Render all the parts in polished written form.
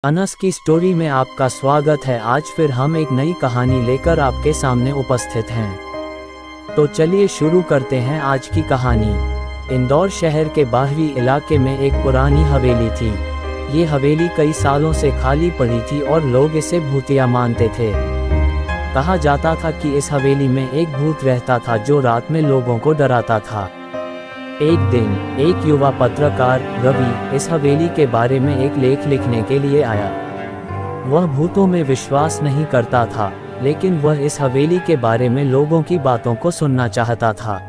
अनस की स्टोरी में आपका स्वागत है। आज फिर हम एक नई कहानी लेकर आपके सामने उपस्थित हैं। तो चलिए शुरू करते हैं आज की कहानी। इंदौर शहर के बाहरी इलाके में एक पुरानी हवेली थी। ये हवेली कई सालों से खाली पड़ी थी और लोग इसे भूतिया मानते थे। कहा जाता था कि इस हवेली में एक भूत रहता था जो रात में लोगों को डराता था। एक दिन एक युवा पत्रकार रवि इस हवेली के बारे में एक लेख लिखने के लिए आया। वह भूतों में विश्वास नहीं करता था, लेकिन वह इस हवेली के बारे में लोगों की बातों को सुनना चाहता था।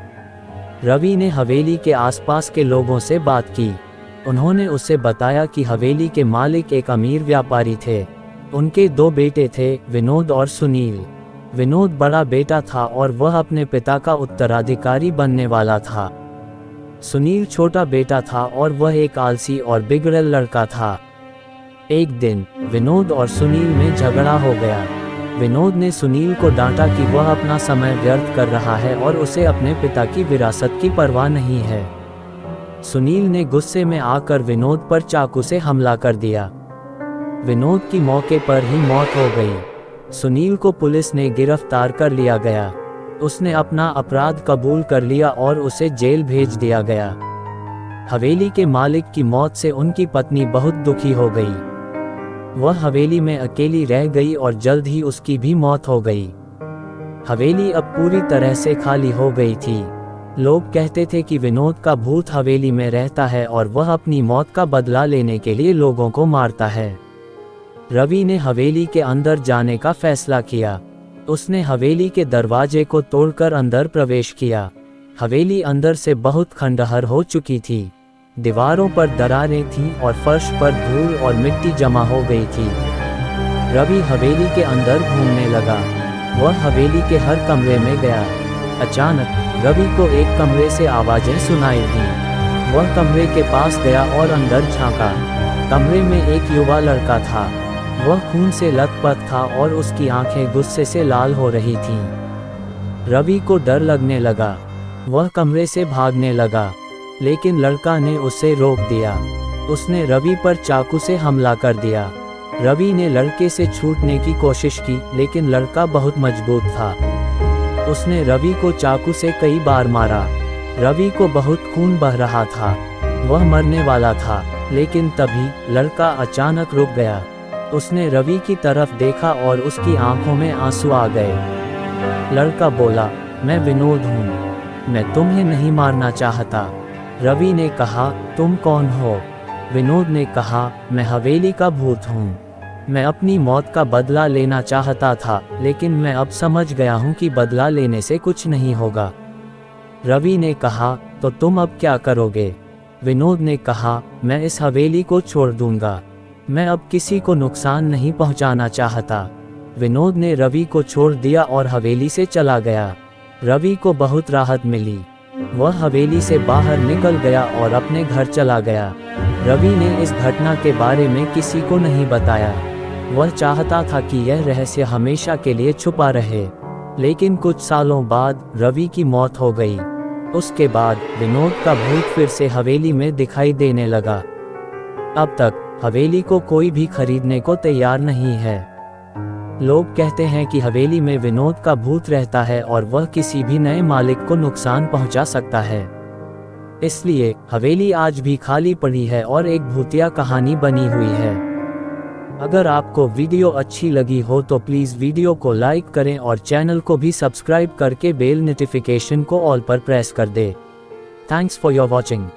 रवि ने हवेली के आसपास के लोगों से बात की। उन्होंने उसे बताया कि हवेली के मालिक एक अमीर व्यापारी थे। उनके दो बेटे थे, विनोद और सुनील। विनोद बड़ा बेटा था और वह अपने पिता का उत्तराधिकारी बनने वाला था। सुनील छोटा बेटा था और वह एक आलसी और बिगड़ल लड़का था। एक दिन विनोद और सुनील में झगड़ा हो गया। विनोद ने सुनील को डांटा कि वह अपना समय व्यर्थ कर रहा है और उसे अपने पिता की विरासत की परवाह नहीं है। सुनील ने गुस्से में आकर विनोद पर चाकू से हमला कर दिया। विनोद की मौके पर ही मौत हो गई। सुनील को पुलिस ने गिरफ्तार कर लिया गया। उसने अपना अपराध कबूल कर लिया और उसे जेल भेज दिया गया। हवेली के मालिक की मौत से उनकी पत्नी बहुत दुखी हो गई। वह हवेली में अकेली रह गई और जल्द ही उसकी भी मौत हो गई। हवेली अब पूरी तरह से खाली हो गई थी। लोग कहते थे कि विनोद का भूत हवेली में रहता है और वह अपनी मौत का बदला लेने के लिए लोगों को मारता है। रवि ने हवेली के अंदर जाने का फैसला किया। उसने हवेली के दरवाजे को तोड़कर अंदर प्रवेश किया। हवेली अंदर से बहुत खंडहर हो चुकी थी। दीवारों पर दरारें थीं और फर्श पर धूल और मिट्टी जमा हो गई थी। रवि हवेली के अंदर घूमने लगा। वह हवेली के हर कमरे में गया। अचानक रवि को एक कमरे से आवाजें सुनाई दी। वह कमरे के पास गया और अंदर झांका। कमरे में एक युवा लड़का था। वह खून से लथपथ था और उसकी आंखें गुस्से से लाल हो रही थीं। रवि को डर लगने लगा। वह कमरे से भागने लगा, लेकिन लड़का ने उसे रोक दिया। उसने रवि पर चाकू से हमला कर दिया। रवि ने लड़के से छूटने की कोशिश की, लेकिन लड़का बहुत मजबूत था। उसने रवि को चाकू से कई बार मारा। रवि को बहुत खून बह रहा था। वह मरने वाला था, लेकिन तभी लड़का अचानक रुक गया। उसने रवि की तरफ देखा और उसकी आंखों में आंसू आ गए। लड़का बोला, मैं विनोद हूँ, मैं तुम्हें नहीं मारना चाहता। रवि ने कहा, तुम कौन हो? विनोद ने कहा, मैं हवेली का भूत हूँ। मैं अपनी मौत का बदला लेना चाहता था, लेकिन मैं अब समझ गया हूँ कि बदला लेने से कुछ नहीं होगा। रवि ने कहा, तो तुम अब क्या करोगे? विनोद ने कहा, मैं इस हवेली को छोड़ दूंगा। मैं अब किसी को नुकसान नहीं पहुंचाना चाहता। विनोद ने रवि को छोड़ दिया और हवेली से चला गया। रवि को बहुत राहत मिली। वह हवेली से बाहर निकल गया और अपने घर चला गया। रवि ने इस घटना के बारे में किसी को नहीं बताया। वह चाहता था कि यह रहस्य हमेशा के लिए छुपा रहे। लेकिन कुछ सालों बाद रवि की मौत हो गई। उसके बाद विनोद का भूत फिर से हवेली में दिखाई देने लगा। अब तक हवेली को कोई भी खरीदने को तैयार नहीं है। लोग कहते हैं कि हवेली में विनोद का भूत रहता है और वह किसी भी नए मालिक को नुकसान पहुंचा सकता है। इसलिए हवेली आज भी खाली पड़ी है और एक भूतिया कहानी बनी हुई है। अगर आपको वीडियो अच्छी लगी हो तो प्लीज़ वीडियो को लाइक करें और चैनल को भी सब्सक्राइब करके बेल नोटिफिकेशन को ऑल पर प्रेस कर दे। Thanks for your watching.